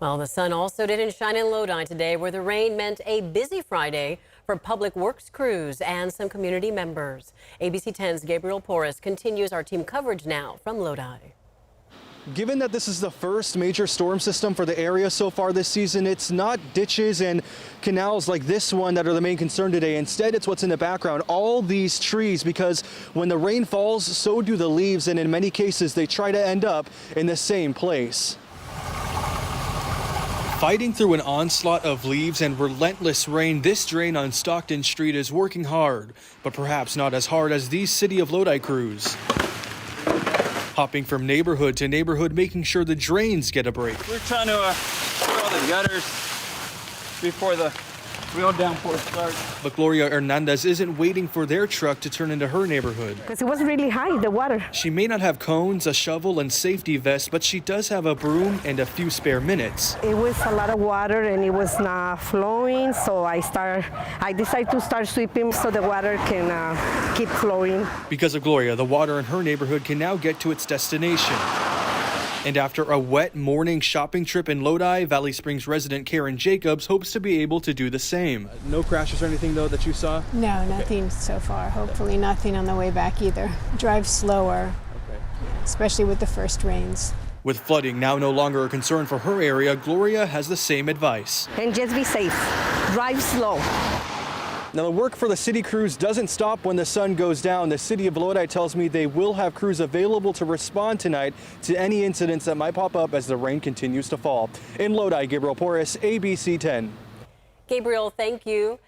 Well, the sun also didn't shine in Lodi today, where the rain meant a busy Friday for public works crews and some community members. ABC 10's Gabriel Porras continues our team coverage now from Lodi. Given that this is the first major storm system for the area so far this season, it's not ditches and canals like this one that are the main concern today. Instead, it's what's in the background, all these trees, because when the rain falls, so do the leaves, and in many cases, they try to end up in the same place. Fighting through an onslaught of leaves and relentless rain, this drain on Stockton Street is working hard, but perhaps not as hard as these City of Lodi crews. Hopping from neighborhood to neighborhood, making sure the drains get a break. We're trying to clear all the gutters before the real downpour starts. But Gloria Hernandez isn't waiting for their truck to turn into her neighborhood. Because it was really high, the water. She may not have cones, a shovel, and safety vest, but she does have a broom and a few spare minutes. It was a lot of water and it was not flowing, so I decided to start sweeping so the water can keep flowing. Because of Gloria, the water in her neighborhood can now get to its destination. And after a wet morning shopping trip in Lodi, Valley Springs resident Karen Jacobs hopes to be able to do the same. No crashes or anything, though, that you saw? No, nothing so far. Hopefully nothing on the way back either. Drive slower, especially with the first rains. With flooding now no longer a concern for her area, Gloria has the same advice. And just be safe. Drive slow. Now, the work for the city crews doesn't stop when the sun goes down. The City of Lodi tells me they will have crews available to respond tonight to any incidents that might pop up as the rain continues to fall. In Lodi, Gabriel Porras, ABC 10. Gabriel, thank you.